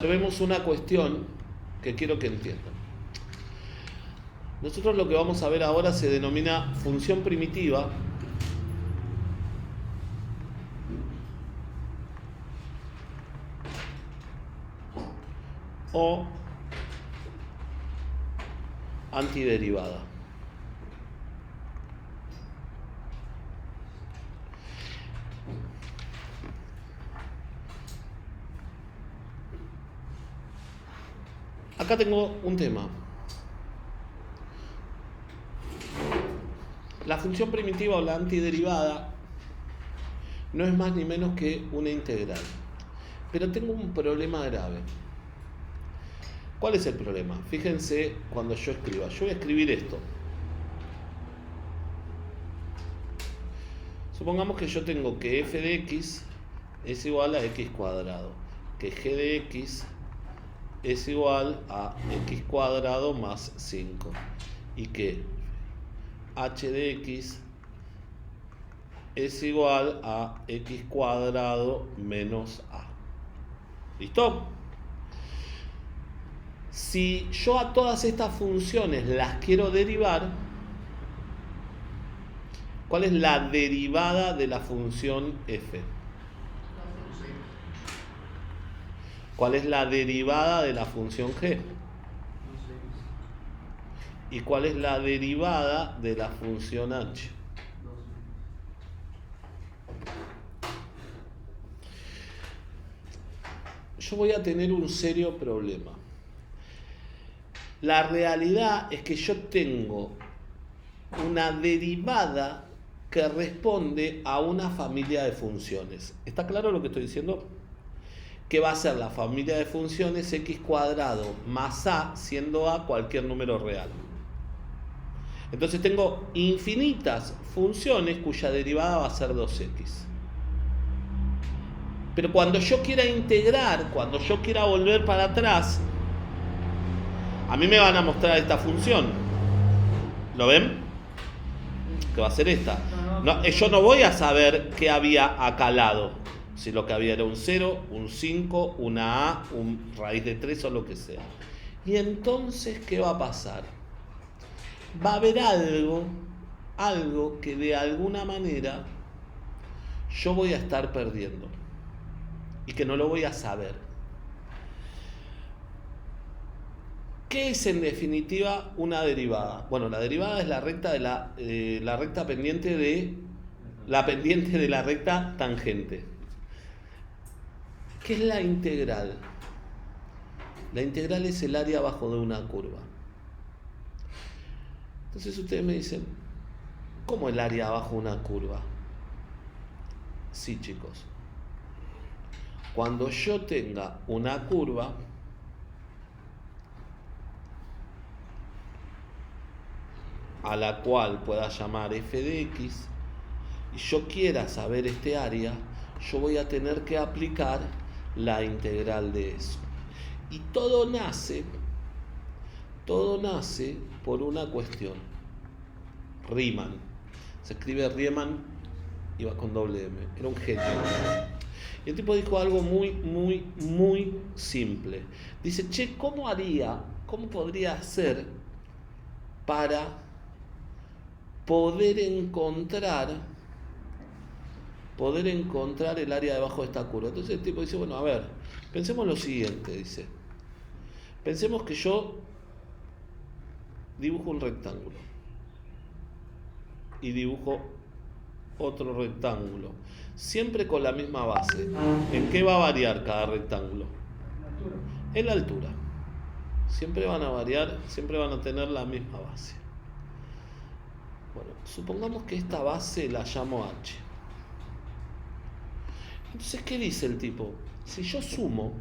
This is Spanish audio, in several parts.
Vemos una cuestión que quiero que entiendan. Nosotros lo que vamos a ver ahora se denomina función primitiva o antiderivada. Acá tengo un tema. La función primitiva o la antiderivada no es más ni menos que una integral. Pero tengo un problema grave. ¿Cuál es el problema? Fíjense cuando yo escriba. Yo voy a escribir esto. Supongamos que yo tengo que f de x es igual a x cuadrado, que g de x es igual a x cuadrado más 5 y que h de x es igual a x cuadrado menos a. ¿Listo? Si yo a todas estas funciones las quiero derivar, ¿cuál es la derivada de la función f? ¿Cuál es la derivada de la función g? ¿Y cuál es la derivada de la función h? Yo voy a tener un serio problema. La realidad es que yo tengo una derivada que responde a una familia de funciones. ¿Está claro lo que estoy diciendo? Que va a ser la familia de funciones x cuadrado más a, siendo a cualquier número real. Entonces tengo infinitas funciones cuya derivada va a ser 2x. Pero cuando yo quiera integrar, cuando yo quiera volver para atrás, a mí me van a mostrar esta función. ¿Lo ven? Que va a ser esta. No, yo no voy a saber qué había acá al lado. Si lo que había era un 0, un 5, una a, un raíz de 3 o lo que sea. Y entonces, ¿qué va a pasar? Va a haber algo que de alguna manera yo voy a estar perdiendo y que no lo voy a saber. ¿Qué es en definitiva una derivada? Bueno, la derivada es la recta de la recta pendiente de la pendiente de la recta tangente. ¿Qué es la integral? La integral es el área abajo de una curva. Entonces ustedes me dicen, ¿cómo el área abajo de una curva? Sí, chicos. Cuando yo tenga una curva, a la cual pueda llamar f de x, y yo quiera saber este área, yo voy a tener que aplicar la integral de eso. Y todo nace por una cuestión. Riemann. Se escribe Riemann y va con doble M. Era un genio. Y el tipo dijo algo muy simple. Dice, che, ¿cómo podría hacer para poder encontrar el área debajo de esta curva? Entonces el tipo dice, bueno, a ver, pensemos lo siguiente, dice. Pensemos que yo dibujo un rectángulo y dibujo otro rectángulo, siempre con la misma base. ¿En qué va a variar cada rectángulo? En la altura. Siempre van a variar, siempre van a tener la misma base. Bueno, supongamos que esta base la llamo h. Entonces, ¿qué dice el tipo? Si yo sumo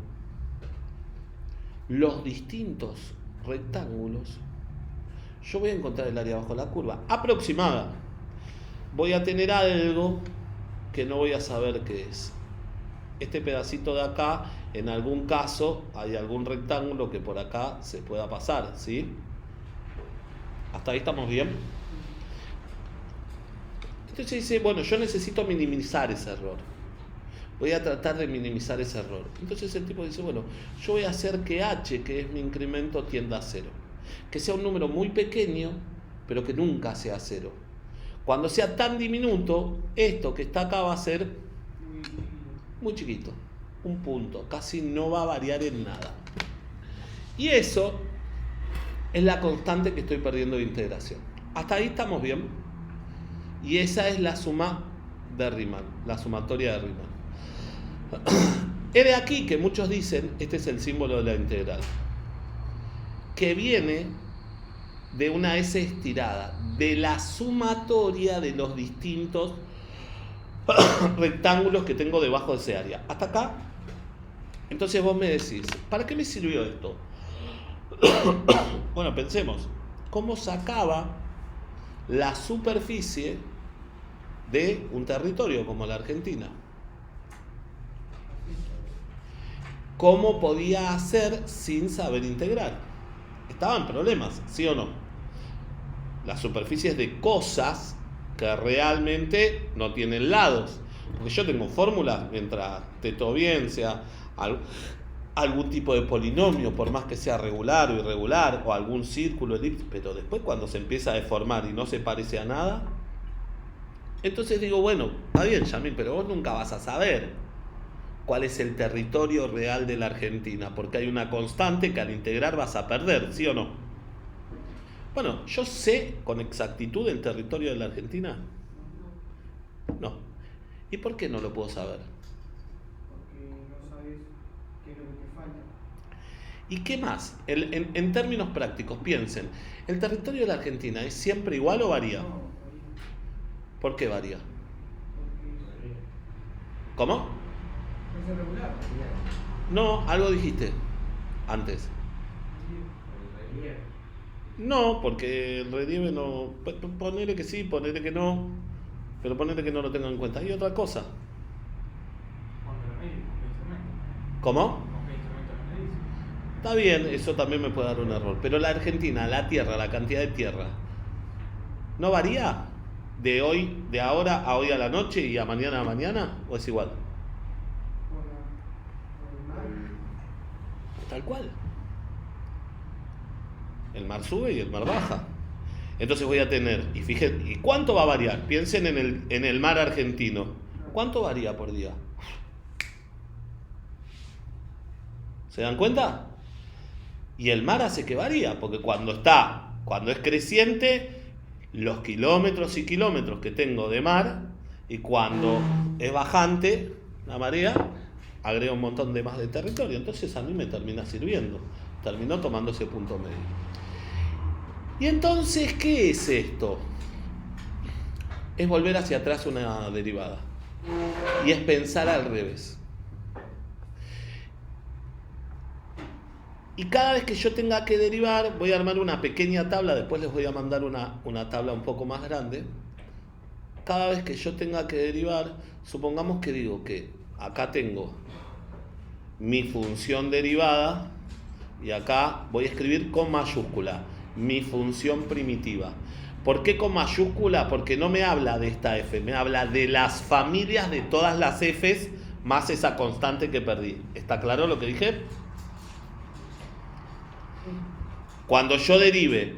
los distintos rectángulos, yo voy a encontrar el área bajo la curva aproximada. Voy a tener algo que no voy a saber qué es. Este pedacito de acá, en algún caso, hay algún rectángulo que por acá se pueda pasar, ¿sí? ¿Hasta ahí estamos bien? Entonces dice, bueno, yo necesito minimizar ese error. Voy a tratar de minimizar ese error. Entonces el tipo dice, bueno, yo voy a hacer que h, que es mi incremento, tienda a 0. Que sea un número muy pequeño, pero que nunca sea 0. Cuando sea tan diminuto, esto que está acá va a ser muy chiquito. Un punto. Casi no va a variar en nada. Y eso es la constante que estoy perdiendo de integración. Hasta ahí estamos bien. Y esa es la suma de Riemann, la sumatoria de Riemann. He de aquí que muchos dicen, este es el símbolo de la integral, que viene de una S estirada, de la sumatoria de los distintos rectángulos que tengo debajo de ese área. Hasta acá. Entonces vos me decís, ¿para qué me sirvió esto? Bueno, pensemos, ¿cómo sacaba la superficie de un territorio como la Argentina? ¿Cómo podía hacer sin saber integrar? Estaba en problemas, ¿sí o no? Las superficies de cosas que realmente no tienen lados. Porque yo tengo fórmulas, mientras esté todo bien, sea algún tipo de polinomio, por más que sea regular o irregular, o algún círculo, elipse, pero después cuando se empieza a deformar y no se parece a nada, entonces digo, bueno, está bien, Yamil, pero vos nunca vas a saber cuál es el territorio real de la Argentina, porque hay una constante que al integrar vas a perder, ¿sí o no? Bueno, ¿yo sé con exactitud el territorio de la Argentina? No. ¿Y por qué no lo puedo saber? Porque no sabes qué es lo que te falta. ¿Y qué más? En términos prácticos, piensen, ¿el territorio de la Argentina es siempre igual o varía? No, varía. ¿Por qué varía? Porque ¿Cómo? es irregular. No, algo dijiste antes. El relieve. No, porque el relieve no... Ponele que sí, ponele que no, pero ponele que no lo tengan en cuenta. Y otra cosa. ¿Con qué instrumento? ¿Cómo? ¿Con qué instrumento lo medís? Está bien, eso también me puede dar un error. Pero la Argentina, la tierra, la cantidad de tierra, ¿no varía de hoy, de ahora a hoy a la noche y a mañana? ¿O es igual? Por el mar. Tal cual. El mar sube y el mar baja. Entonces voy a tener, y fíjense, ¿y cuánto va a variar? Piensen en el mar argentino. ¿Cuánto varía por día? ¿Se dan cuenta? Y el mar hace que varía, porque cuando es creciente, los kilómetros y kilómetros que tengo de mar, y cuando es bajante, la marea, agrega un montón de más de territorio. Entonces a mí me termina sirviendo. Terminó tomando ese punto medio. Y entonces, ¿qué es esto? Es volver hacia atrás una derivada. Y es pensar al revés. Y cada vez que yo tenga que derivar, voy a armar una pequeña tabla, después les voy a mandar una tabla un poco más grande. Cada vez que yo tenga que derivar, supongamos que digo que acá tengo mi función derivada, y acá voy a escribir con mayúscula, mi función primitiva. ¿Por qué con mayúscula? Porque no me habla de esta f, me habla de las familias de todas las f's más esa constante que perdí. ¿Está claro lo que dije? Cuando yo derive,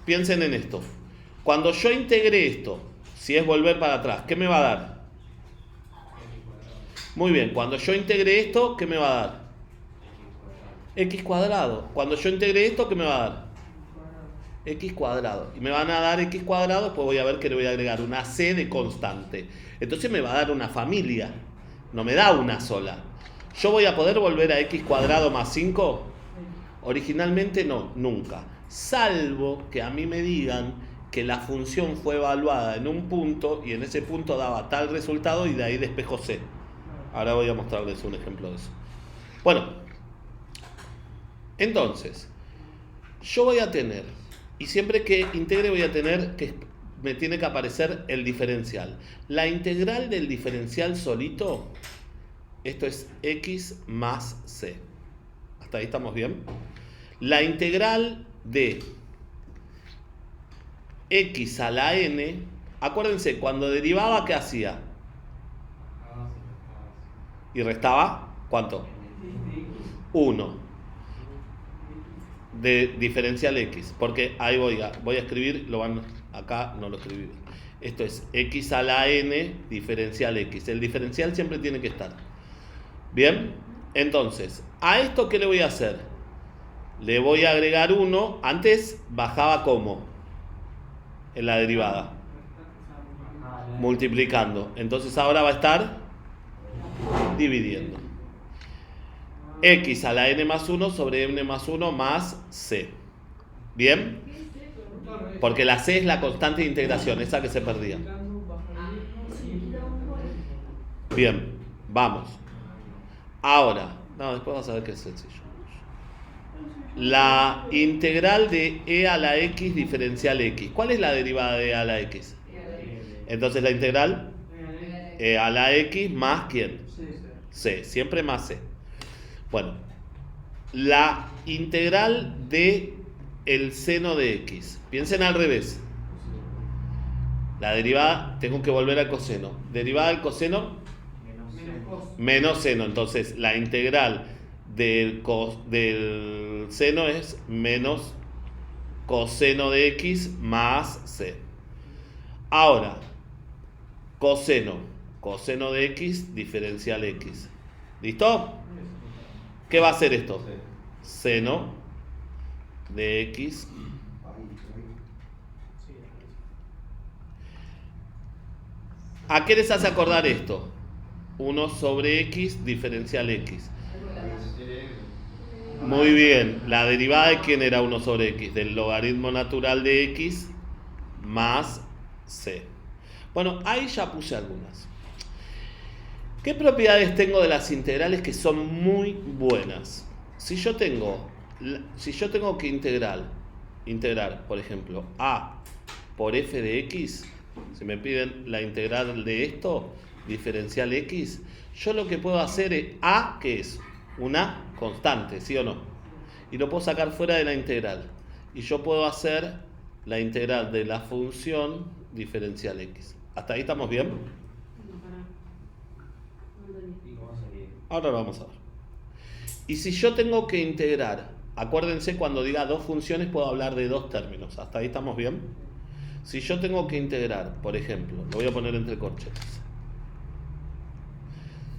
piensen en esto. Cuando yo integre esto, si es volver para atrás, ¿qué me va a dar? Muy bien, cuando yo integre esto, ¿qué me va a dar? X cuadrado. Cuando yo integre esto, ¿qué me va a dar? X cuadrado. Y me van a dar X cuadrado, pues voy a ver que le voy a agregar una C de constante. Entonces me va a dar una familia. No me da una sola. ¿Yo voy a poder volver a X cuadrado más 5? Originalmente no, nunca. Salvo que a mí me digan que la función fue evaluada en un punto y en ese punto daba tal resultado y de ahí despejo C. Ahora voy a mostrarles un ejemplo de eso. Bueno, entonces, yo voy a tener, y siempre que integre voy a tener que me tiene que aparecer el diferencial. La integral del diferencial solito, esto es x más c. ¿Hasta ahí estamos bien? La integral de x a la n, acuérdense, cuando derivaba, ¿qué hacía? Y restaba, ¿cuánto? 1 de diferencial x. Porque ahí voy a escribir, acá no lo escribí. Esto es x a la n diferencial x. El diferencial siempre tiene que estar. Bien, entonces, ¿a esto qué le voy a hacer? Le voy a agregar 1. Antes bajaba como en la derivada, multiplicando. Entonces ahora va a estar dividiendo. X a la n más 1 sobre n más 1 más c. ¿Bien? Porque la c es la constante de integración, esa que se perdía. Bien, vamos. Ahora, después vas a ver que es sencillo. La integral de e a la x diferencial x. ¿Cuál es la derivada de e a la x? Entonces la integral e a la x más ¿quién? C, siempre más c. Bueno, la integral de el seno de x. Piensen al revés. La derivada, tengo que volver al coseno. Derivada del coseno menos seno. Entonces la integral del seno es menos coseno de x más c. Ahora, coseno de x diferencial x. ¿Listo? ¿Qué va a hacer esto? Seno de x. ¿A qué les hace acordar esto? 1 sobre x diferencial x. Muy bien. ¿La derivada de quién era 1 sobre x? Del logaritmo natural de x más c. Bueno, ahí ya puse algunas. ¿Qué propiedades tengo de las integrales que son muy buenas? Si yo tengo que integrar, por ejemplo, a por f de x, si me piden la integral de esto, diferencial x, yo lo que puedo hacer es a, que es una constante, ¿sí o no? Y lo puedo sacar fuera de la integral. Y yo puedo hacer la integral de la función diferencial x. ¿Hasta ahí estamos bien? Ahora lo vamos a ver. Y si yo tengo que integrar, acuérdense, cuando diga dos funciones puedo hablar de dos términos. ¿Hasta ahí estamos bien? Si yo tengo que integrar, por ejemplo, lo voy a poner entre corchetes.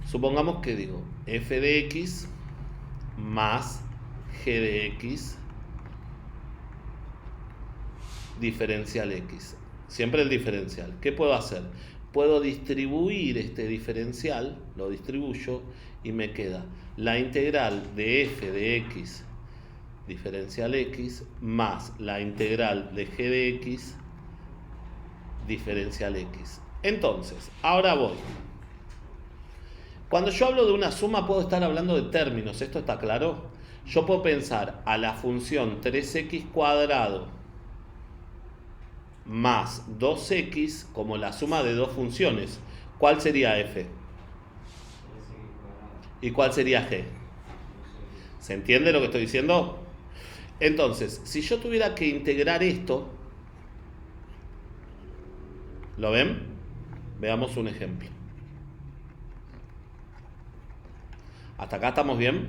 Supongamos que digo f de x más g de x diferencial x. Siempre el diferencial. ¿Qué puedo hacer? Puedo distribuir este diferencial, lo distribuyo y me queda la integral de f de x diferencial x más la integral de g de x diferencial x. Entonces, ahora voy. Cuando yo hablo de una suma puedo estar hablando de términos, ¿esto está claro? Yo puedo pensar a la función 3x cuadrado más 2x como la suma de dos funciones. ¿Cuál sería f? ¿Y cuál sería g? ¿Se entiende lo que estoy diciendo? Entonces, si yo tuviera que integrar esto, ¿lo ven? Veamos un ejemplo. ¿Hasta acá estamos bien?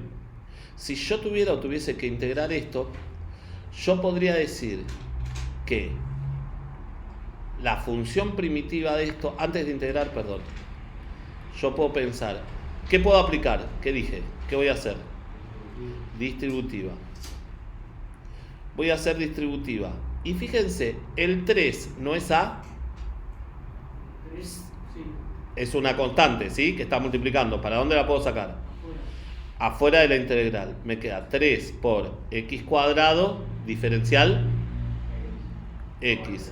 Si yo tuviese que integrar esto, yo podría decir que la función primitiva de esto, antes de integrar, perdón, yo puedo pensar, ¿qué puedo aplicar? ¿Qué dije? ¿Qué voy a hacer? Distributiva. Voy a hacer distributiva. Y fíjense, el 3 no es a, es una constante, ¿sí? Que está multiplicando. ¿Para dónde la puedo sacar? Afuera de la integral. Me queda 3 por x cuadrado diferencial x.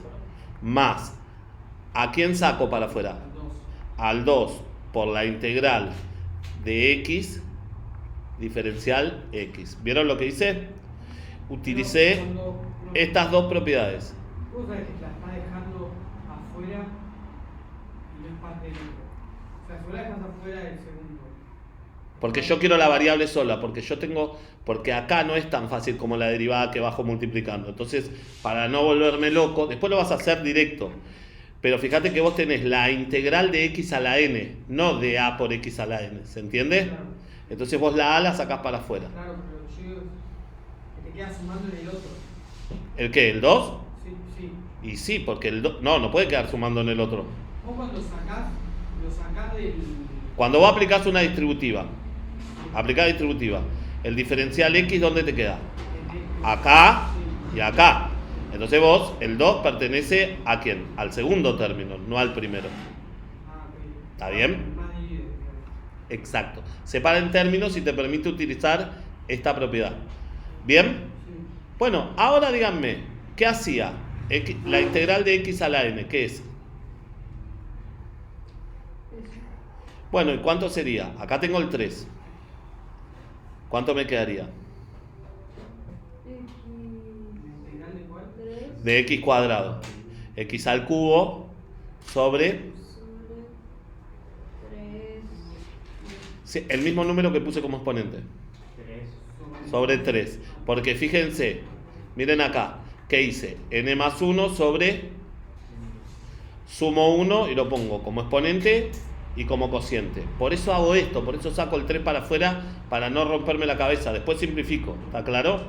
Más, ¿a quién saco para afuera? Al 2 por la integral de x diferencial x. ¿Vieron lo que hice? Utilicé estas dos propiedades. Vos sabés que la estás dejando afuera y no es parte del otro. O sea, si la dejas afuera del segundo. Porque yo quiero la variable sola, porque acá no es tan fácil como la derivada que bajo multiplicando. Entonces, para no volverme loco, después lo vas a hacer directo. Pero fíjate que vos tenés la integral de x a la n, no de a por x a la n, ¿se entiende? Claro. Entonces vos la a la sacás para afuera. Claro, pero yo que te queda sumando en el otro. ¿El qué? ¿El 2? Sí, sí. Y sí, porque el 2... No puede quedar sumando en el otro. Vos cuando sacás, lo sacás del... Cuando vos aplicás una distributiva, el diferencial x, ¿dónde te queda? Acá y acá. Entonces vos, el 2 pertenece a quién? Al segundo término, no al primero. Ah, ok. ¿Está bien? Más dividido. Exacto. Separa en términos y te permite utilizar esta propiedad. ¿Bien? Sí. Bueno, ahora díganme, ¿qué hacía? La integral de x a la n, ¿qué es? Bueno, ¿y cuánto sería? Acá tengo el 3. ¿Cuánto me quedaría? ¿La integral de cuál? De x cuadrado. X al cubo sobre... Sí, el mismo número que puse como exponente. Sobre 3. Porque fíjense, miren acá, ¿qué hice? N más 1 sobre... Sumo 1 y lo pongo como exponente y como cociente. Por eso hago esto, por eso saco el 3 para afuera, para no romperme la cabeza. Después simplifico, ¿está claro?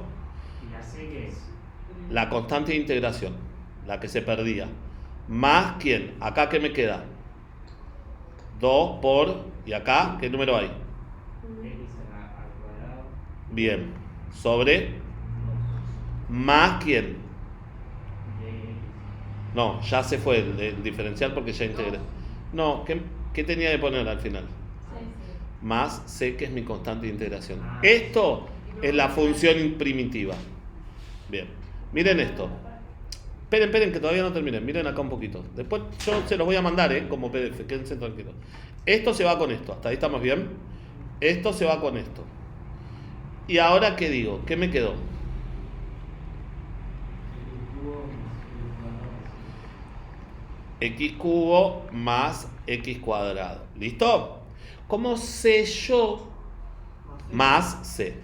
¿Y la C qué es? La constante de integración, la que se perdía. Más ¿quién? Acá ¿qué me queda? 2 por... ¿Y acá qué número hay? X al cuadrado. Bien. Sobre... Más ¿quién? De No, ya se fue el diferencial porque ya integré. No, ¿qué tenía que poner al final? Más C, que es mi constante de integración. Esto es la función primitiva. Bien, miren esto. Esperen, que todavía no terminé. Miren acá un poquito. Después yo se los voy a mandar, como PDF. Quédense tranquilos. Esto se va con esto. ¿Hasta ahí estamos bien? Esto se va con esto. ¿Y ahora qué digo? ¿Qué me quedó? X cubo más x cuadrado. ¿Listo? ¿Cómo sé yo más c?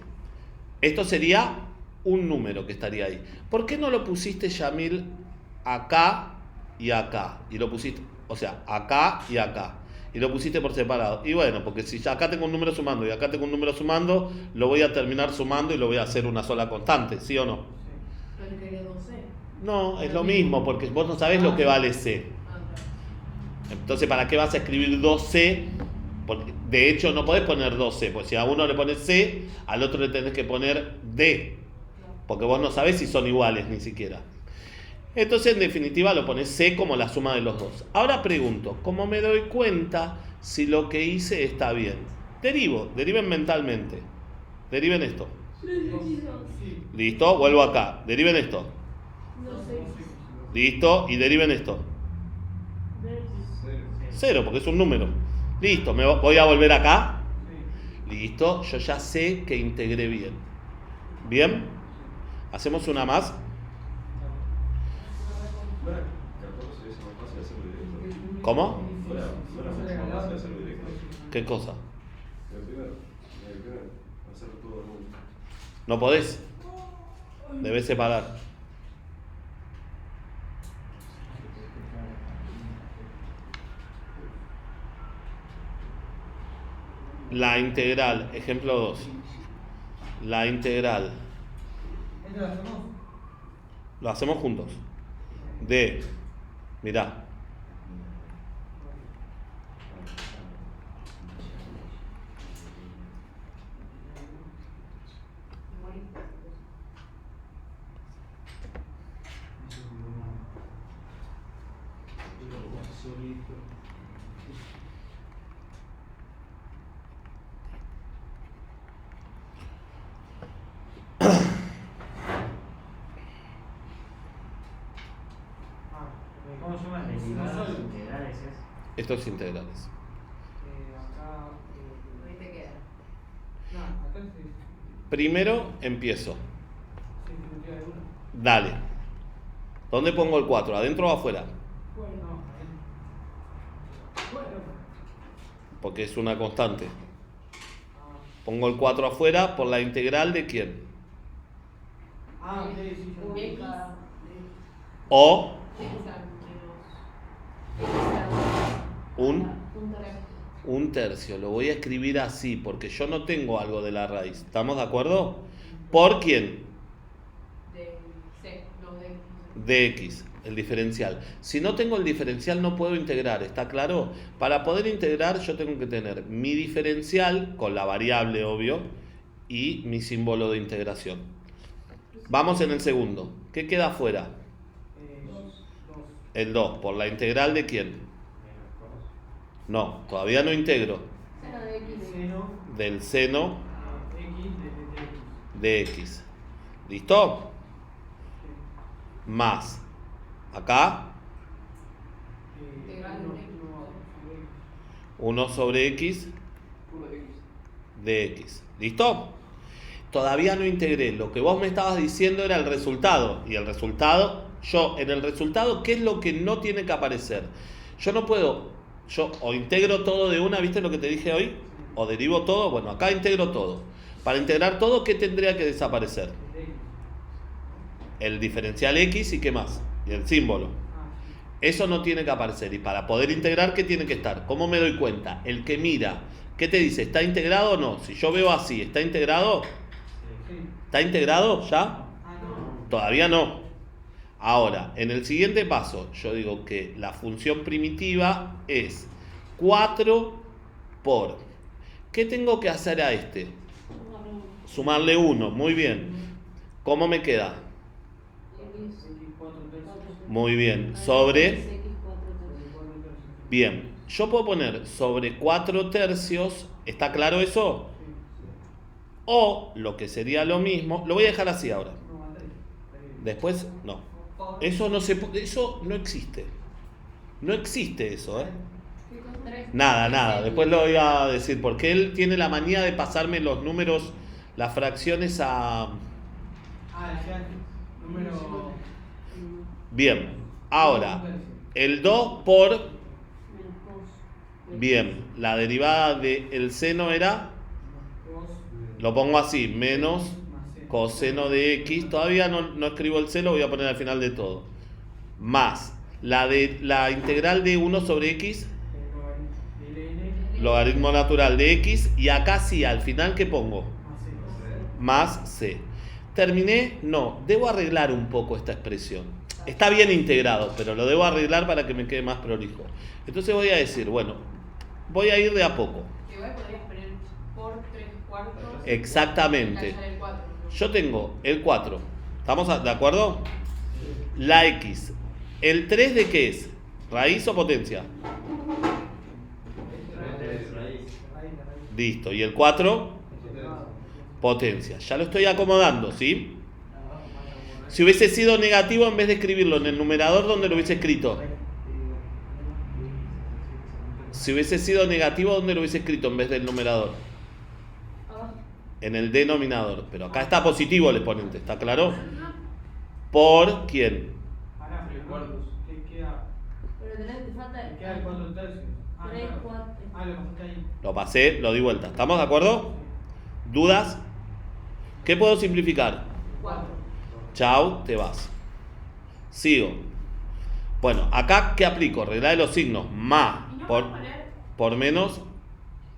Esto sería un número que estaría ahí. ¿Por qué no lo pusiste, Yamil, acá y acá? Y lo pusiste, o sea, acá y acá. Y lo pusiste por separado. Y bueno, porque si acá tengo un número sumando y acá tengo un número sumando, lo voy a terminar sumando y lo voy a hacer una sola constante, ¿sí o no? Pero que quedó C. No, es lo mismo, porque vos no sabés lo que vale c. Entonces, ¿para qué vas a escribir 2C? Porque, de hecho, no podés poner 2C, porque si a uno le pones C, al otro le tenés que poner D, porque vos no sabés si son iguales ni siquiera. Entonces, en definitiva, lo pones C como la suma de los dos. Ahora pregunto, ¿cómo me doy cuenta si lo que hice está bien? Deriven mentalmente. Deriven esto. Listo, vuelvo acá. Deriven esto. Listo, y deriven esto. 0, porque es un número. Listo, me voy a volver acá. Listo, yo ya sé que integré bien. ¿Bien? ¿Hacemos una más? ¿Cómo? ¿Qué cosa? No podés. Debes separar. La integral, ejemplo 2. La integral. ¿Esto lo hacemos? Lo hacemos juntos. De, mirá. ¿Cómo se llama? derivadas integrales es. Estos integrales. Acá. Ahí te queda. No, acá sí. Primero empiezo. Sí, me queda uno. Dale. ¿Dónde pongo el 4? ¿Adentro o afuera? Bueno, no, ahí. Bueno. Porque es una constante. Ah, Pongo el 4 afuera por la integral de quién. ok, sí, ya. X. O Un tercio. un tercio. Lo voy a escribir así porque yo no tengo algo de la raíz. ¿Estamos de acuerdo? ¿Por quién? De C, no de X. De x, el diferencial. Si no tengo el diferencial no puedo integrar, ¿está claro? Para poder integrar yo tengo que tener mi diferencial con la variable, obvio, y mi símbolo de integración. Vamos en el segundo. ¿Qué queda afuera? 2. El 2. ¿Por la integral de quién? No, todavía no integro. Seno de X. Seno Del seno X de X. de x. ¿Listo? Más. Acá, Integral de X. 1 sobre x de x. ¿Listo? Todavía no integré. Lo que vos me estabas diciendo era el resultado. Y el resultado, en el resultado, ¿qué es lo que no tiene que aparecer? Yo no puedo, yo o integro todo de una, ¿viste lo que te dije hoy? O derivo todo, bueno, acá integro todo. Para integrar todo, ¿qué tendría que desaparecer? El diferencial x y ¿qué más? Y el símbolo. Eso no tiene que aparecer. Y para poder integrar, ¿qué tiene que estar? ¿Cómo me doy cuenta? El que mira, ¿qué te dice? ¿Está integrado o no? Si yo veo así, ¿está integrado? ¿Está integrado ya? Todavía no. Ahora, en el siguiente paso, yo digo que la función primitiva es 4 por... ¿Qué tengo que hacer a este? Sumarle 1, muy bien. ¿Cómo me queda? Muy bien. Sobre... Bien. Yo puedo poner sobre 4 tercios, ¿está claro eso? O, lo que sería lo mismo, lo voy a dejar así ahora. Después, no. Eso no existe. No existe eso, ¿eh? Nada. Después lo voy a decir, porque él tiene la manía de pasarme los números, las fracciones a... Número. Bien. Ahora, el 2 por... Bien, la derivada del seno era... Lo pongo así, menos coseno de x. Todavía no escribo el c, lo voy a poner al final de todo. Más la integral de 1 sobre x, logaritmo natural de x. Y acá sí, al final, ¿qué pongo? Más c. ¿Terminé? No, debo arreglar un poco esta expresión. Está bien integrado, pero lo debo arreglar para que me quede más prolijo. Entonces voy a decir, bueno, voy a ir de a poco. Igual podrías poner por 3/4. Exactamente. El 4, ¿no? Yo tengo el 4. ¿Estamos de acuerdo? La x. ¿El 3 de qué es? ¿Raíz o potencia? Listo. ¿Y el 4? Potencia. Ya lo estoy acomodando, ¿sí? Si hubiese sido negativo, en vez de escribirlo en el numerador, ¿dónde lo hubiese escrito? Si hubiese sido negativo, ¿dónde lo hubiese escrito en vez del numerador? En el denominador. Pero acá está positivo el exponente, ¿está claro? ¿Por quién? Ahora, ¿qué queda? Pero te falta. Queda el 4 tercios. 3, 4. Lo pasaste ahí. Lo pasé, lo di vuelta. ¿Estamos de acuerdo? ¿Dudas? ¿Qué puedo simplificar? 4. Chau, te vas. Sigo. Bueno, acá, ¿qué aplico? Regla de los signos. Más ¿Y no por, puedes poner? por menos.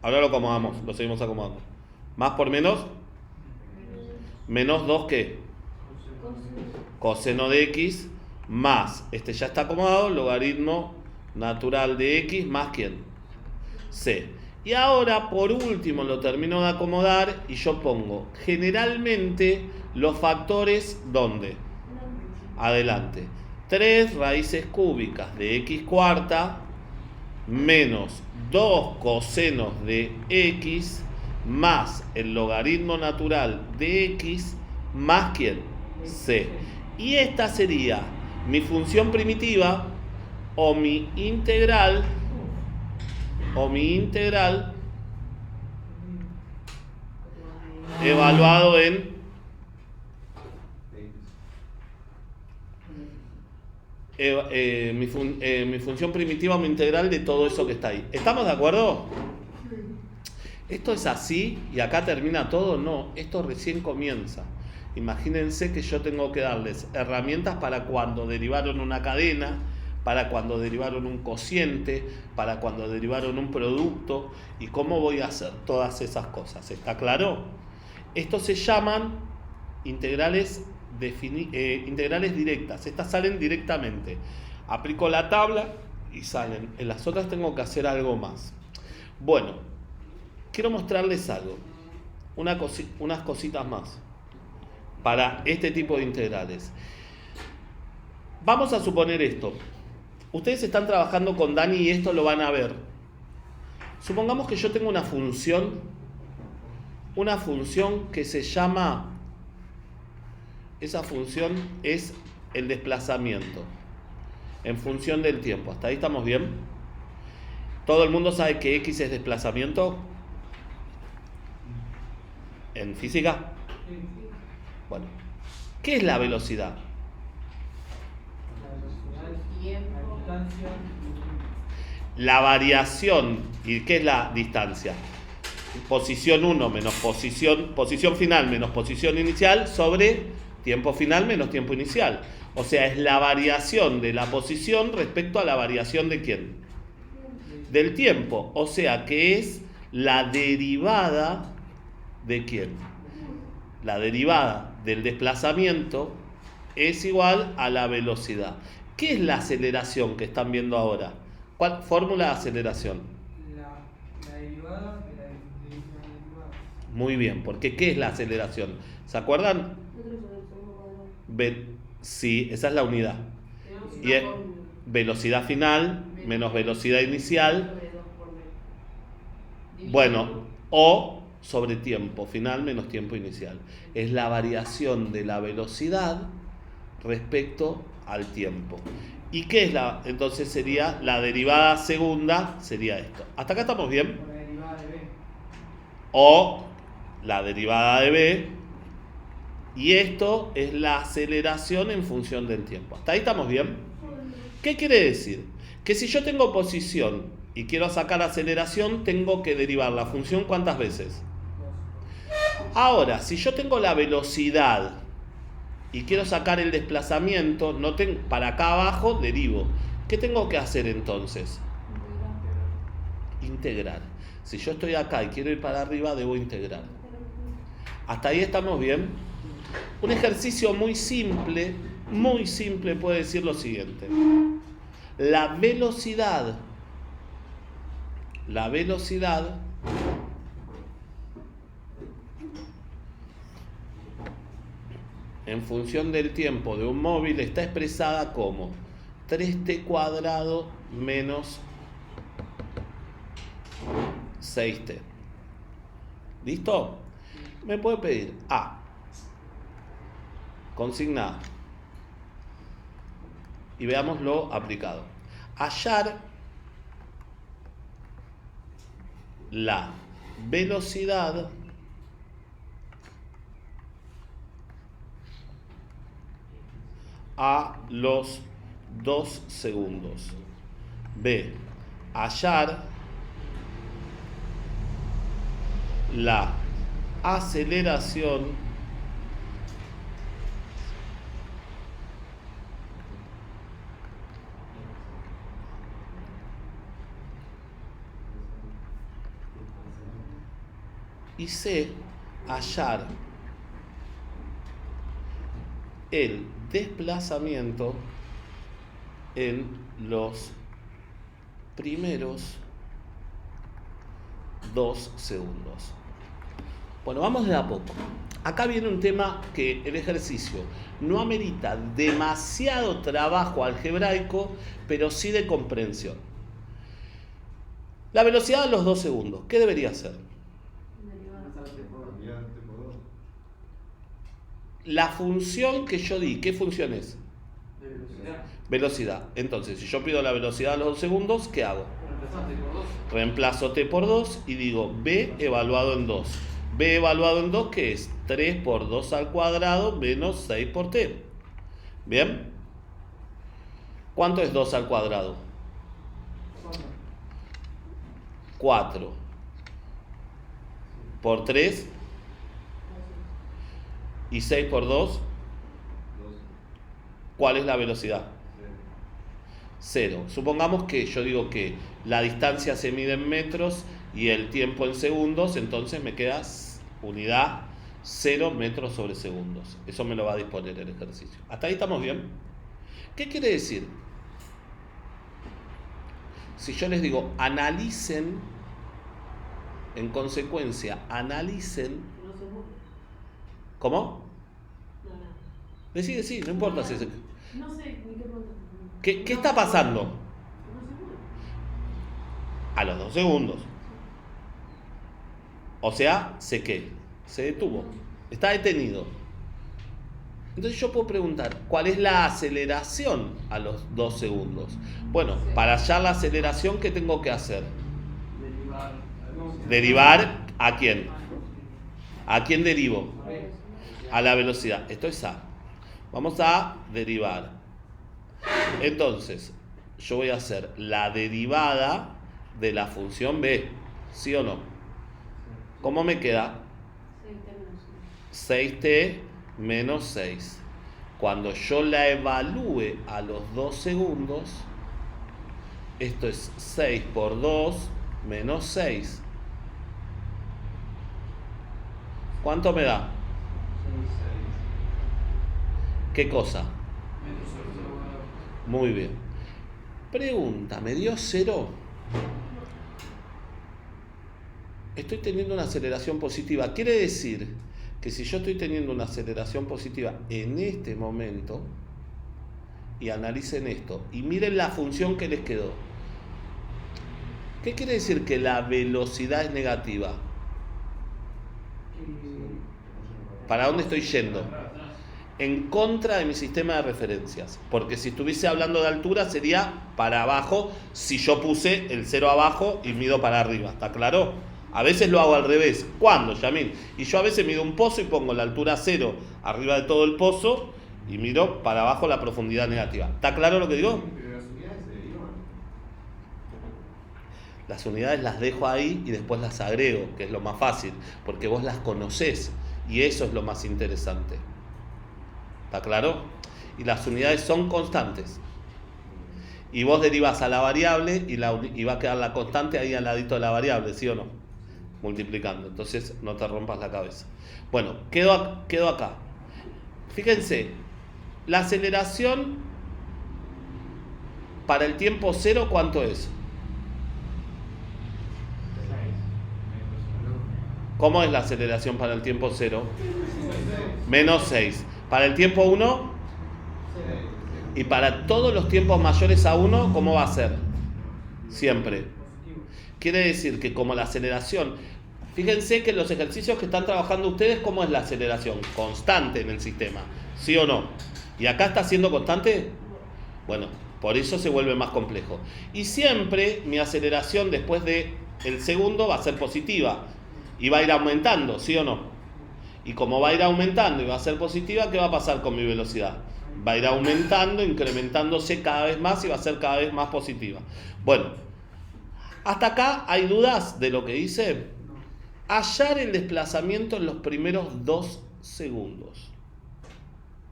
Ahora lo acomodamos, lo seguimos acomodando. Más por menos. Menos 2, ¿qué? Coseno de x. Más, este ya está acomodado, logaritmo natural de x. Más ¿quién? C. Y ahora, por último, lo termino de acomodar y yo pongo generalmente los factores, ¿dónde? Adelante. 3 raíces cúbicas de x cuarta menos 2 cosenos de x más el logaritmo natural de x más ¿quién? C. Y esta sería mi función primitiva o mi integral evaluado en mi función primitiva o mi integral de todo eso que está ahí. ¿Estamos de acuerdo? ¿Esto es así y acá termina todo? No, esto recién comienza. Imagínense que yo tengo que darles herramientas para cuando derivaron una cadena, para cuando derivaron un cociente, para cuando derivaron un producto, y cómo voy a hacer todas esas cosas. ¿Está claro? Estos se llaman integrales directas. Estas salen directamente. Aplico la tabla y salen. En las otras tengo que hacer algo más. Bueno, quiero mostrarles algo. Unas cositas más para este tipo de integrales. Vamos a suponer esto. Ustedes están trabajando con Dani y esto lo van a ver. Supongamos que yo tengo una función que se llama, esa función es el desplazamiento en función del tiempo. ¿Hasta ahí estamos bien? ¿Todo el mundo sabe que X es desplazamiento en física? Bueno, ¿qué es la velocidad? La distancia. La variación. ¿Y qué es la distancia? Posición 1 menos posición final menos posición inicial sobre tiempo final menos tiempo inicial. O sea, es la variación de la posición respecto a la variación de ¿quién? Del tiempo. O sea, que es la derivada de ¿quién? La derivada del desplazamiento es igual a la velocidad. ¿Qué es la aceleración que están viendo ahora? ¿Cuál fórmula de aceleración? La derivada de la derivada. Muy bien, porque ¿qué es la aceleración? ¿Se acuerdan? Sí, esa es la unidad. Y es velocidad final menos velocidad inicial. Bueno, o sobre tiempo final menos tiempo inicial. Es la variación de la velocidad respecto al tiempo. ¿Y qué es entonces sería la derivada segunda? Sería esto. ¿Hasta acá estamos bien? Por la derivada de B. O la derivada de B. Y esto es la aceleración en función del tiempo. ¿Hasta ahí estamos bien? ¿Qué quiere decir? Que si yo tengo posición y quiero sacar aceleración, tengo que derivar la función ¿cuántas veces? Ahora, si yo tengo la velocidad y quiero sacar el desplazamiento, para acá abajo derivo. ¿Qué tengo que hacer entonces? Integrar. Si yo estoy acá y quiero ir para arriba, debo integrar. ¿Hasta ahí estamos bien? Un ejercicio muy simple puede decir lo siguiente. La velocidad en función del tiempo de un móvil está expresada como 3t cuadrado menos 6t. ¿Listo? Me puede pedir A. Consigna A. Y veámoslo aplicado. Hallar la velocidad a los 2 segundos. B. Hallar la aceleración y C. Hallar el desplazamiento en los primeros 2 segundos. Bueno, vamos de a poco. Acá viene un tema que el ejercicio no amerita demasiado trabajo algebraico, pero sí de comprensión. La velocidad a los 2 segundos, ¿qué debería ser? La función que yo di, ¿qué función es? Velocidad. Entonces, si yo pido la velocidad a los 2 segundos, ¿qué hago? Reemplazo t por 2 y digo b evaluado en 2. B evaluado en 2, ¿qué es? 3 por 2 al cuadrado menos 6 por t. ¿Bien? ¿Cuánto es 2 al cuadrado? 4. Por 3. ¿Y 6 por 2? ¿Cuál es la velocidad? 0. Supongamos que yo digo que la distancia se mide en metros y el tiempo en segundos, entonces me queda unidad 0 metros sobre segundos. Eso me lo va a disponer el ejercicio. ¿Hasta ahí estamos bien? ¿Qué quiere decir? Si yo les digo, analicen, en consecuencia, analicen. No se mueve. ¿Cómo? No, nada. Decí, no importa si es. No sé ni qué pregunta. ¿Qué está pasando? No se mueve. A los 2 segundos. O sea, se detuvo. Está detenido. Entonces yo puedo preguntar, ¿cuál es la aceleración a los 2 segundos? Bueno, para hallar la aceleración, ¿qué tengo que hacer? Derivar ¿a quién? ¿A quién derivo? A la velocidad. Esto es A. Vamos a derivar. Entonces, yo voy a hacer la derivada de la función B. ¿Sí o no? ¿Cómo me queda? 6t menos 6. Cuando yo la evalúe a los 2 segundos, esto es 6 por 2 menos 6. ¿Cuánto me da? ¿Qué cosa? Muy bien. Pregunta, ¿me dio 0? Estoy teniendo una aceleración positiva. Quiere decir que si yo estoy teniendo una aceleración positiva en este momento, y analicen esto, y miren la función que les quedó. ¿Qué quiere decir que la velocidad es negativa? ¿Para dónde estoy yendo? En contra de mi sistema de referencias. Porque si estuviese hablando de altura sería para abajo si yo puse el 0 abajo y mido para arriba. ¿Está claro? A veces lo hago al revés. ¿Cuándo, Yamil? Y yo a veces mido un pozo y pongo la altura 0 arriba de todo el pozo y miro para abajo la profundidad negativa. ¿Está claro lo que digo? Pero las unidades se derivan. Las unidades las dejo ahí y después las agrego, que es lo más fácil, porque vos las conocés y eso es lo más interesante. ¿Está claro? Y las unidades son constantes. Y vos derivas a la variable y va a quedar la constante ahí al ladito de la variable, ¿sí o no? Multiplicando. Entonces no te rompas la cabeza. Bueno, quedo acá. Fíjense, la aceleración para el tiempo 0, ¿cuánto es? ¿Cómo es la aceleración para el tiempo 0? Menos 6. Para el tiempo 1 y para todos los tiempos mayores a 1, ¿cómo va a ser? Siempre. Quiere decir que como la aceleración, fíjense que en los ejercicios que están trabajando ustedes, ¿cómo es la aceleración? Constante en el sistema, ¿sí o no? ¿Y acá está siendo constante? Bueno, por eso se vuelve más complejo. Y siempre mi aceleración después del segundo va a ser positiva y va a ir aumentando, ¿sí o no? Y como va a ir aumentando y va a ser positiva, ¿qué va a pasar con mi velocidad? Va a ir aumentando, incrementándose cada vez más y va a ser cada vez más positiva. Bueno, hasta acá hay dudas de lo que dice. Hallar el desplazamiento en los primeros 2 segundos.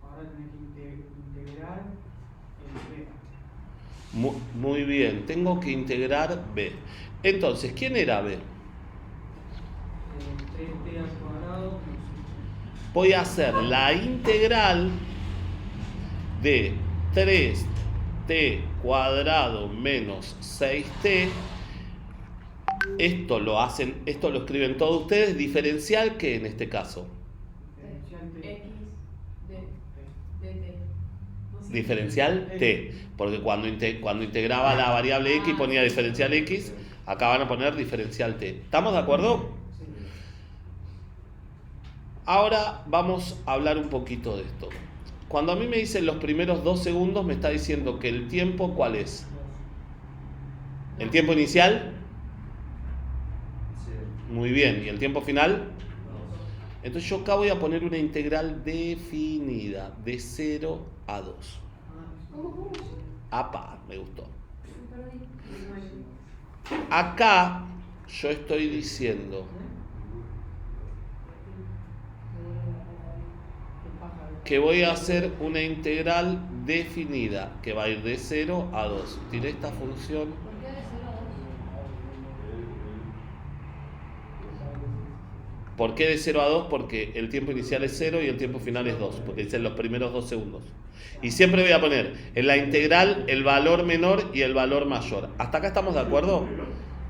Ahora tenés que integrar el B. Muy bien, tengo que integrar B. Entonces, ¿quién era B? 3t al cuadrado. Voy a hacer la integral de 3t cuadrado menos 6t. Esto lo escriben todos ustedes. ¿Diferencial qué en este caso? X de t. No sé. Diferencial t. Porque cuando integraba la variable x ponía diferencial x. Acá van a poner diferencial t. ¿Estamos de acuerdo? Ahora vamos a hablar un poquito de esto. Cuando a mí me dicen los primeros 2 segundos, me está diciendo que el tiempo, ¿cuál es? ¿El tiempo inicial? Muy bien. ¿Y el tiempo final? Entonces yo acá voy a poner una integral definida de 0 a 2. ¿Cómo? Apa, me gustó. Perdí. Acá yo estoy diciendo que voy a hacer una integral definida que va a ir de 0 a 2. Tiré esta función. ¿Por qué de 0 a 2? ¿Por qué de 0 a 2? Porque el tiempo inicial es 0 y el tiempo final es 2, porque dicen los primeros 2 segundos. Y siempre voy a poner en la integral el valor menor y el valor mayor. ¿Hasta acá estamos de acuerdo?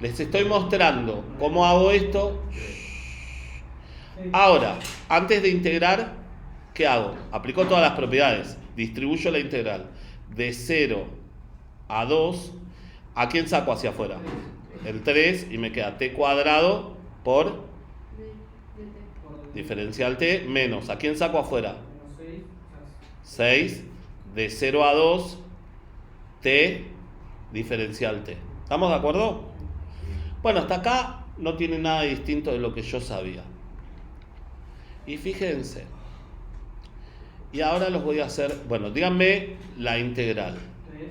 Les estoy mostrando cómo hago esto. Ahora, antes de integrar, ¿qué hago? Aplico todas las propiedades. Distribuyo la integral de 0 a 2. ¿A quién saco hacia afuera? El 3 y me queda t cuadrado por De t. diferencial t menos. ¿A quién saco afuera? Menos 6 de 0 a 2 t diferencial t. ¿Estamos de acuerdo? Bueno, hasta acá no tiene nada distinto de lo que yo sabía. Y fíjense. Y ahora los voy a hacer, bueno, díganme la integral. 3.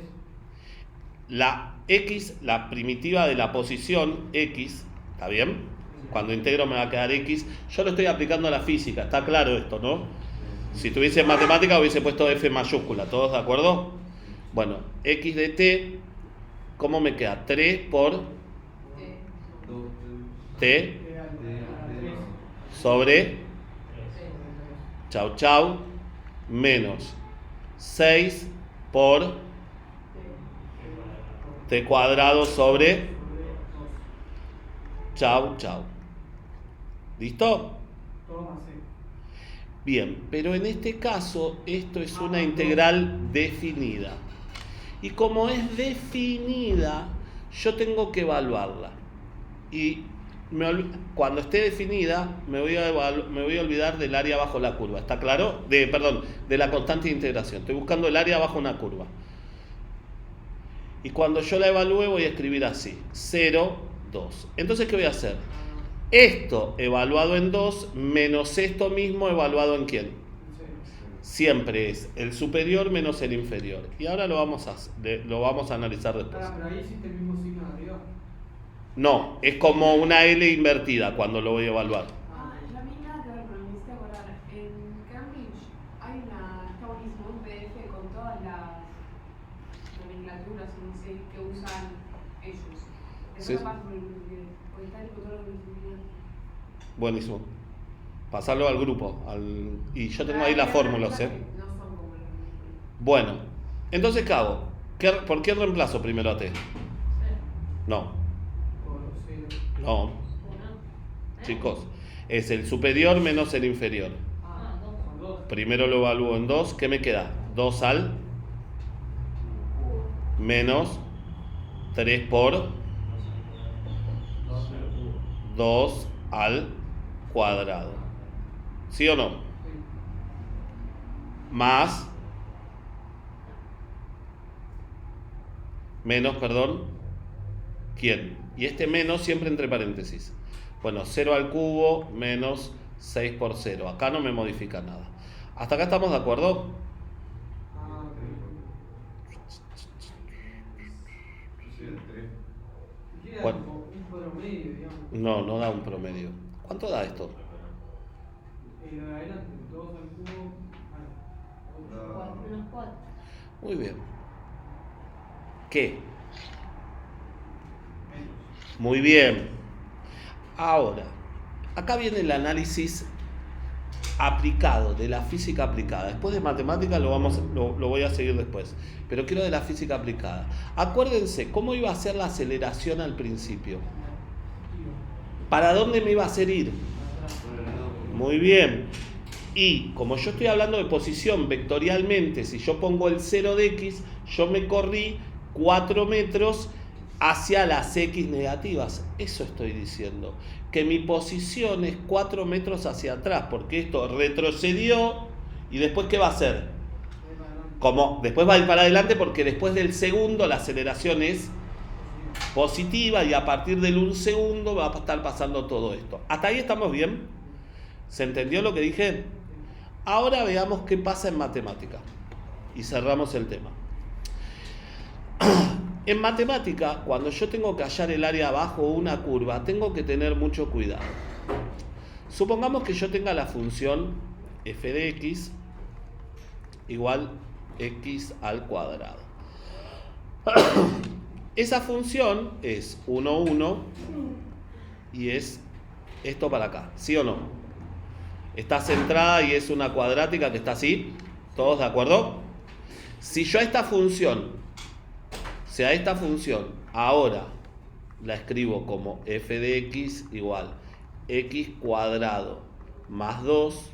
La x, la primitiva de la posición x, ¿está bien? Cuando integro me va a quedar x. Yo lo estoy aplicando a la física, está claro esto, ¿no? Si tuviese matemática hubiese puesto f mayúscula, ¿todos de acuerdo? Bueno, x de t, ¿cómo me queda? 3 por t sobre chau chau menos 6 por t cuadrado sobre chau chau. ¿Listo? Todo más C. Bien, pero en este caso esto es una integral definida. Y como es definida, yo tengo que evaluarla. Y cuando esté definida, me voy a olvidar del área bajo la curva. ¿Está claro? De la constante de integración. Estoy buscando el área bajo una curva. Y cuando yo la evalúe voy a escribir así. 0, 2. Entonces, ¿qué voy a hacer? Esto evaluado en 2 menos esto mismo evaluado en ¿quién? Siempre es el superior menos el inferior. Y ahora lo vamos a analizar después. Pero ahí hiciste el mismo signo de arriba. No, es como una L invertida cuando lo voy a evaluar. Ah, ya vi nada que ver, pero me hiciste acordar. En Cambridge está buenísimo un PDF con todas las nomenclaturas y no sé que usan ellos. Después Sí. lo paso por el grupo, porque está el tutor de visibilidad. Buenísimo. Pasarlo al grupo. Y yo tengo ahí las fórmulas, ¿eh? No son como los mismos. Bueno, entonces ¿qué hago? ¿Por qué reemplazo primero a t? No, Por 0. no, chicos. Es el superior menos el inferior. Son 2. Primero lo evalúo en 2. ¿Qué me queda? 2 al menos 3 por 2 al cuadrado. ¿Sí o no? Más menos, perdón, ¿quién? Y este menos siempre entre paréntesis. Bueno, 0 al cubo menos 6 por 0. Acá no me modifica nada. ¿Hasta acá estamos de acuerdo? Ah, ok. Tiene Bueno. un promedio, digamos. No da un promedio. ¿Cuánto da esto? Lo de adelante, 2 al cubo. Menos 4. Muy bien. ¿Qué? Muy bien. Ahora, acá viene el análisis aplicado, de la física aplicada. Después de matemática lo voy a seguir después. Pero quiero de la física aplicada. Acuérdense, ¿cómo iba a ser la aceleración al principio? ¿Para dónde me iba a hacer ir? Muy bien. Y como yo estoy hablando de posición vectorialmente, si yo pongo el 0 de x, yo me corrí 4 metros hacia las x negativas. Eso estoy diciendo. Que mi posición es 4 metros hacia atrás, porque esto retrocedió y después ¿qué va a hacer? Como después va a ir para adelante porque después del segundo la aceleración es positiva y a partir del 1 segundo va a estar pasando todo esto. ¿Hasta ahí estamos bien? ¿Se entendió lo que dije? Ahora veamos qué pasa en matemática y cerramos el tema. En matemática, cuando yo tengo que hallar el área bajo una curva, tengo que tener mucho cuidado. Supongamos que yo tenga la función f de x igual x al cuadrado. Esa función es 1, 1 y es esto para acá, ¿sí o no? Está centrada y es una cuadrática que está así, ¿todos de acuerdo? Si yo a esta función, ahora la escribo como f de x igual x cuadrado más 2,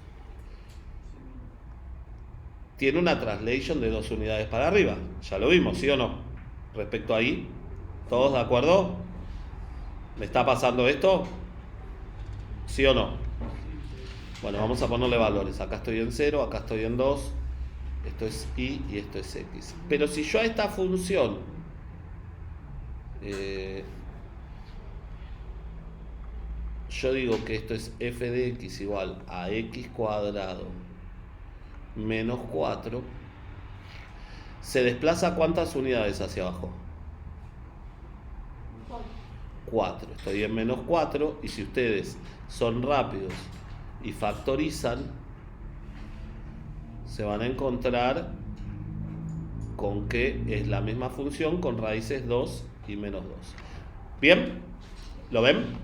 tiene una translation de 2 unidades para arriba. Ya lo vimos, ¿sí o no? Respecto ahí, ¿todos de acuerdo? ¿Me está pasando esto? ¿Sí o no? Bueno, vamos a ponerle valores. Acá estoy en 0, acá estoy en 2. Esto es y esto es x. Pero si yo a esta función yo digo que esto es f de x igual a x cuadrado menos 4, ¿se desplaza cuántas unidades hacia abajo? 4. Estoy en menos 4 y si ustedes son rápidos y factorizan, se van a encontrar con que es la misma función con raíces 2 y menos 2. ¿Bien? ¿Lo ven?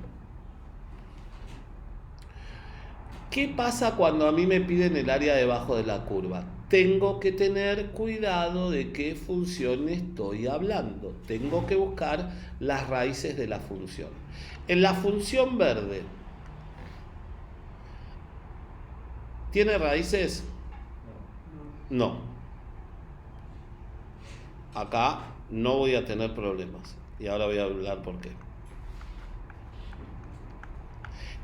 ¿Qué pasa cuando a mí me piden el área debajo de la curva? Tengo que tener cuidado de qué función estoy hablando. Tengo que buscar las raíces de la función. En la función verde, ¿tiene raíces? No. Acá no voy a tener problemas. Y ahora voy a hablar por qué.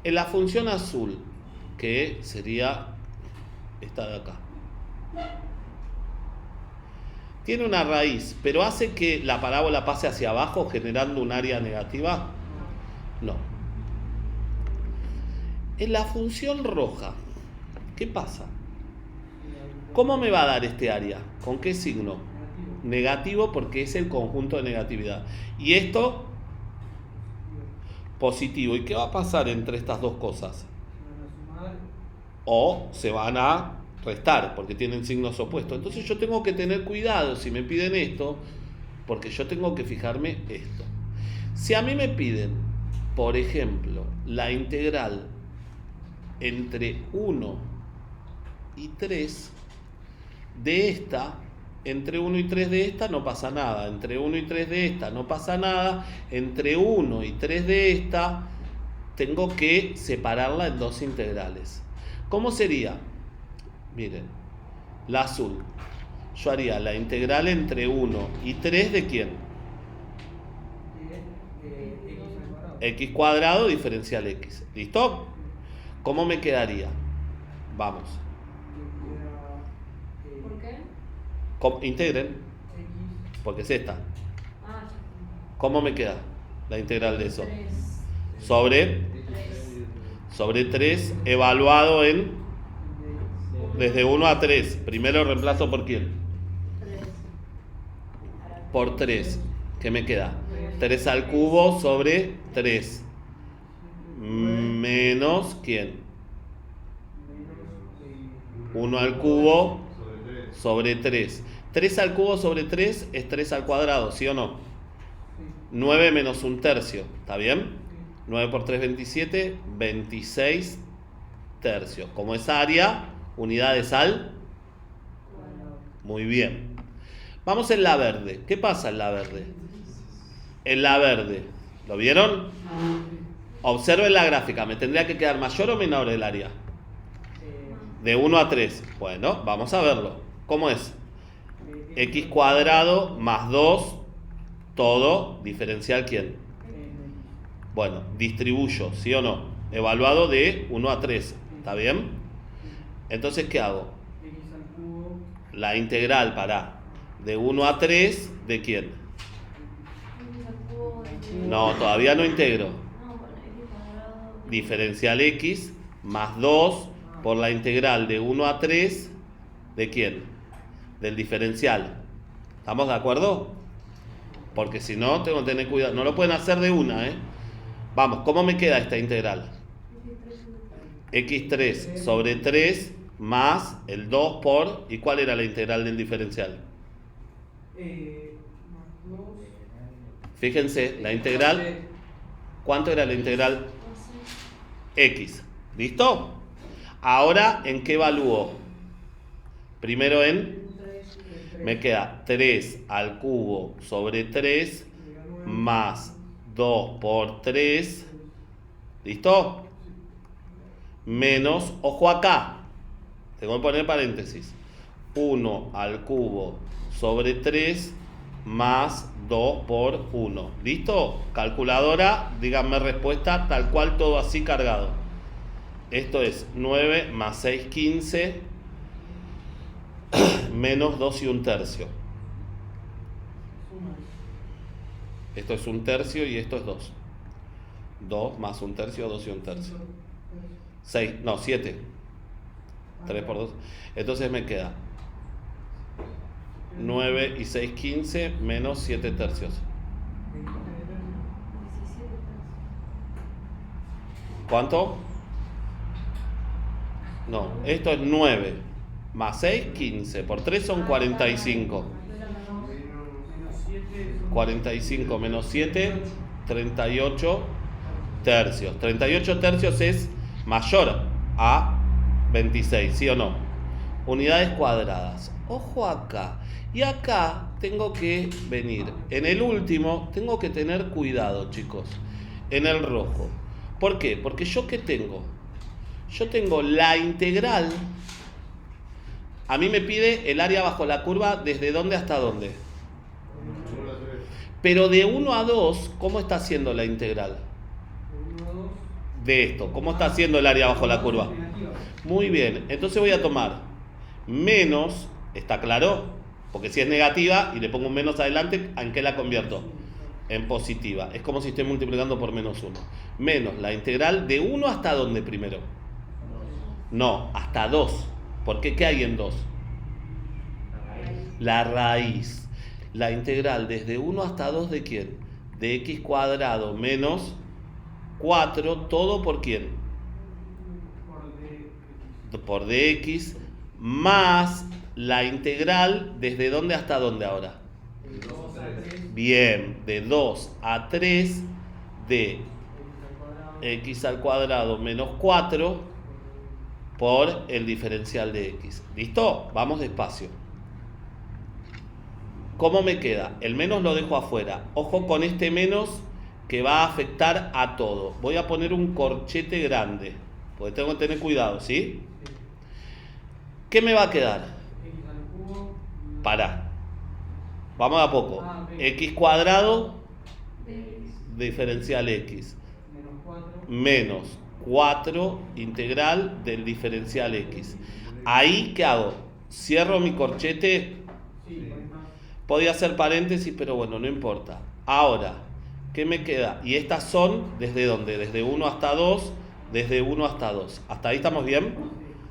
En la función azul, que sería esta de acá, tiene una raíz, pero hace que la parábola pase hacia abajo generando un área negativa. No. En la función roja, ¿qué pasa? ¿Cómo me va a dar este área? ¿Con qué signo? Negativo, porque es el conjunto de negatividad. Y esto, positivo. ¿Y qué va a pasar entre estas dos cosas? O se van a restar, porque tienen signos opuestos. Entonces yo tengo que tener cuidado si me piden esto, porque yo tengo que fijarme esto. Si a mí me piden, por ejemplo, la integral entre 1 y 3 de esta, entre 1 y 3 de esta no pasa nada, entre 1 y 3 de esta no pasa nada, entre 1 y 3 de esta tengo que separarla en dos integrales. ¿Cómo sería? Miren, la azul. Yo haría la integral entre 1 y 3 de ¿quién? X cuadrado diferencial x. ¿Listo? ¿Cómo me quedaría? Vamos. ¿Por qué? Integren, porque es esta. ¿Cómo me queda la integral de eso? 3. Sobre 3 evaluado en desde 1 a 3. Primero reemplazo por quién? 3. Por 3. ¿Qué me queda? 3 al cubo sobre 3. Menos ¿quién? 1 al cubo sobre 3. 3 al cubo sobre 3 es 3 al cuadrado, ¿sí o no? 9 menos 1/3, ¿está bien? 9 por 3, 27, 26 tercios. Como es área, unidades al. Muy bien. Vamos en la verde. ¿Qué pasa en la verde? En la verde, ¿lo vieron? Observen la gráfica. ¿Me tendría que quedar mayor o menor el área? De 1 a 3. Bueno, vamos a verlo. ¿Cómo es? X cuadrado más 2, todo, diferencial ¿quién? Bueno, distribuyo, ¿sí o no? Evaluado de 1 a 3, ¿está bien? Entonces, ¿qué hago? La integral para de 1 a 3, ¿de quién? No, todavía no integro. Diferencial x más 2 por la integral de 1 a 3, ¿de quién? Del diferencial. ¿Estamos de acuerdo? Porque si no, tengo que tener cuidado. No lo pueden hacer de una, ¿eh? Vamos, ¿cómo me queda esta integral? X3 sobre 3 más el 2 por... ¿Y cuál era la integral del diferencial? Más 2. Fíjense, la integral... ¿Cuánto era la integral? X. ¿Listo? Ahora, ¿en qué evalúo? Primero en... Me queda 3 al cubo sobre 3 más 2 por 3. ¿Listo? Menos, ojo acá, tengo que poner paréntesis, 1 al cubo sobre 3 más 2 por 1. ¿Listo? Calculadora, díganme respuesta, tal cual, todo así cargado. Esto es 9 más 6, 15, menos 2 y 1/3. Esto es 1/3 y esto es 2. 2 más 1/3, 2 y 1/3. 6, no, 7. 3 por 2. Entonces me queda 9 y 6, 15 menos 7/3. ¿Cuánto? No, esto es 9 más 6, 15. Por 3 son 45. 45 menos 7, 38 tercios. 38 tercios es mayor a 26, ¿sí o no? Unidades cuadradas. Ojo acá. Y acá tengo que venir. En el último tengo que tener cuidado, chicos. En el rojo. ¿Por qué? Porque yo ¿qué tengo? Yo tengo la integral. A mí me pide el área bajo la curva desde dónde hasta dónde. Pero de 1 a 2, ¿cómo está haciendo la integral? De esto, ¿cómo está haciendo el área bajo la curva? Muy bien, entonces voy a tomar menos, ¿está claro? Porque si es negativa y le pongo un menos adelante, ¿en qué la convierto? En positiva. Es como si estoy multiplicando por menos 1. Menos la integral de 1 hasta dónde primero. No, hasta 2. ¿Por qué? ¿Qué hay en 2? La raíz. La integral desde 1 hasta 2 ¿de quién? De x cuadrado menos 4, ¿todo por quién? Por dx, más la integral desde dónde hasta dónde ahora. Bien, de 2 a 3 de x al cuadrado menos 4 por el diferencial de x. ¿Listo? Vamos despacio. ¿Cómo me queda? El menos lo dejo afuera. Ojo con este menos que va a afectar a todo. Voy a poner un corchete grande, porque tengo que tener cuidado, ¿sí? ¿Qué me va a quedar? Pará. Vamos a poco. X cuadrado diferencial x menos 4 integral del diferencial x. Ahí, ¿qué hago? Cierro mi corchete. Podía hacer paréntesis, pero bueno, no importa. Ahora, ¿qué me queda? Y estas son, ¿desde dónde? Desde 1 hasta 2, desde 1 hasta 2. ¿Hasta ahí estamos bien?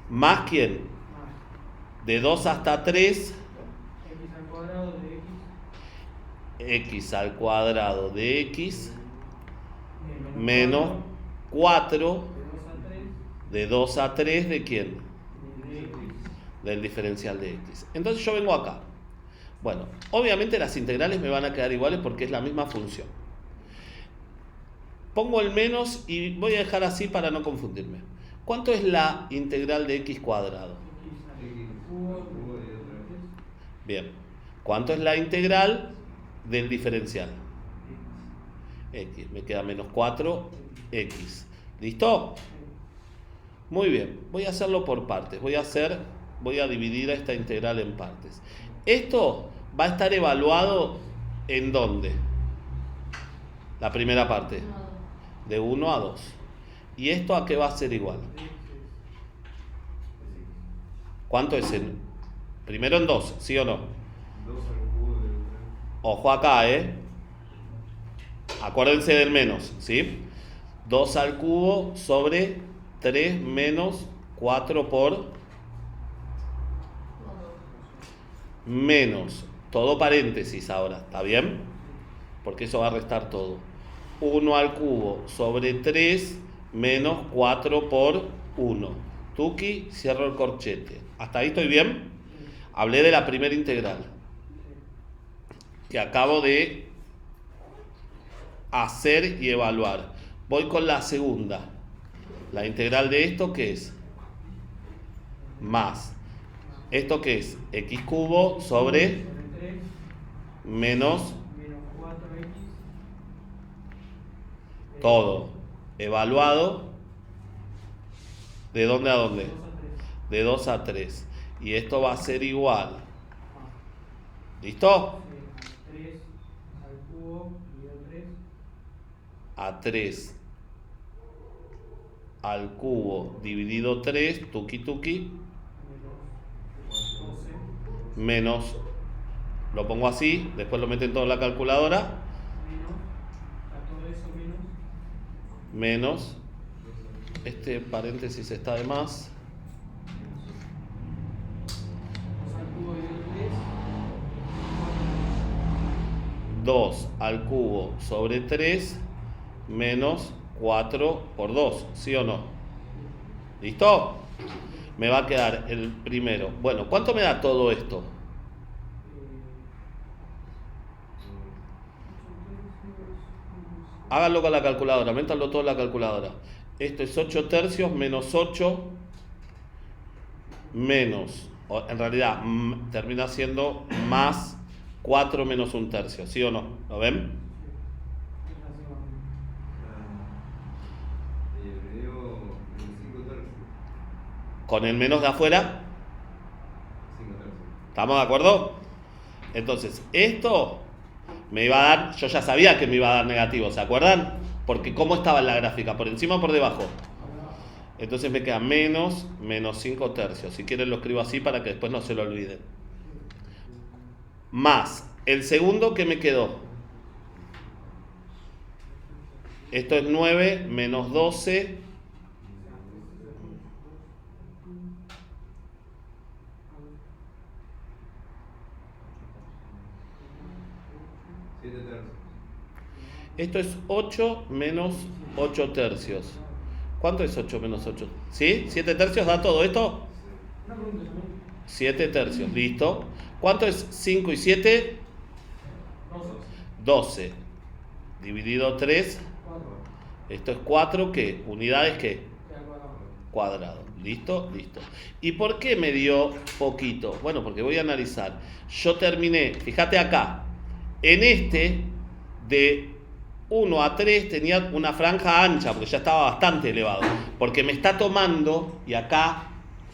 ¿Más quién? De 2 hasta 3. X al cuadrado de x menos 4 de 2 a 3 ¿de quién? Del diferencial de x. Entonces yo vengo acá. Bueno, obviamente las integrales me van a quedar iguales porque es la misma función. Pongo el menos y voy a dejar así para no confundirme. ¿Cuánto es la integral de x cuadrado? Bien. ¿Cuánto es la integral del diferencial? X. Me queda menos 4x. ¿Listo? Muy bien. Voy a hacerlo por partes. Voy a dividir esta integral en partes. Esto va a estar evaluado ¿en dónde? La primera parte. De 1 a 2. ¿Y esto a qué va a ser igual? ¿Cuánto es en? Primero en 2, ¿sí o no? 2 al cubo de 3. Ojo acá, Acuérdense del menos, ¿sí? 2 al cubo sobre 3 menos 4 por menos, todo paréntesis ahora, ¿está bien? Porque eso va a restar todo. 1 al cubo sobre 3 menos 4 por 1. tuki, cierro el corchete. ¿Hasta ahí estoy bien? Hablé de la primera integral que acabo de hacer y evaluar. Voy con la segunda. La integral de esto, ¿qué es? Más. ¿Esto qué es? X cubo sobre 3 menos menos 4x. todo. Evaluado. ¿De dónde a dónde? 2 a 3. De 2 a 3. Y esto va a ser igual. ¿Listo? 3 al cubo dividido 3. A 3 al cubo dividido 3, tuki tuki, Menos 12. menos, lo pongo así, después lo meten todo en la calculadora, Menos. A todo eso menos. menos, este paréntesis está de más, 2 al cubo dividido 3. 2 al cubo sobre 3, menos 4 por 2, ¿sí o no? ¿Listo? Me va a quedar el primero. Bueno, ¿cuánto me da todo esto? Háganlo con la calculadora, métanlo todo en la calculadora. Esto es 8 tercios menos 8 menos, en realidad termina siendo más 4 menos 1 tercio, ¿sí o no? ¿Lo ven? Y el video 5 tercios. Con el menos de afuera, 5 tercios. ¿estamos de acuerdo? Entonces, esto me iba a dar, yo ya sabía que me iba a dar negativo, ¿se acuerdan? Porque ¿cómo estaba en la gráfica? ¿Por encima o por debajo? Entonces me queda menos 5 tercios. Si quieren lo escribo así para que después no se lo olviden. Más el segundo que me quedó. Esto es 9 menos 12. Esto es 8 menos 8 tercios. ¿Cuánto es 8 menos 8? ¿Sí? ¿7 tercios da todo esto? Una pregunta también. 7 tercios, listo. ¿Cuánto es 5 y 7? 12. Dividido 3. 4. Esto es 4, ¿qué? Unidades, ¿qué? Queda cuadrado. Cuadrado. ¿Listo? Listo. ¿Y por qué me dio poquito? Bueno, porque voy a analizar. Yo terminé, fíjate acá, en este de 1 a 3 tenía una franja ancha, porque ya estaba bastante elevado. Porque me está tomando, y acá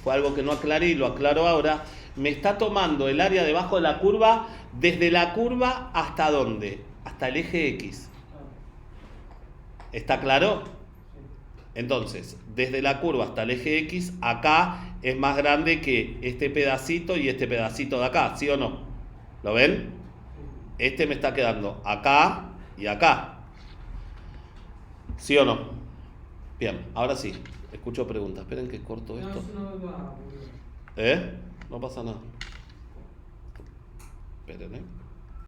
fue algo que no aclaré y lo aclaro ahora, me está tomando el área debajo de la curva, desde la curva hasta ¿dónde? Hasta el eje X. ¿Está claro? Entonces, desde la curva hasta el eje X, acá es más grande que este pedacito y este pedacito de acá, ¿sí o no? ¿Lo ven? Este me está quedando acá y acá. ¿Sí o no? Bien, ahora sí, escucho preguntas. Esperen que corto No, esto. es una duda. ¿Eh? No pasa nada. Esperen,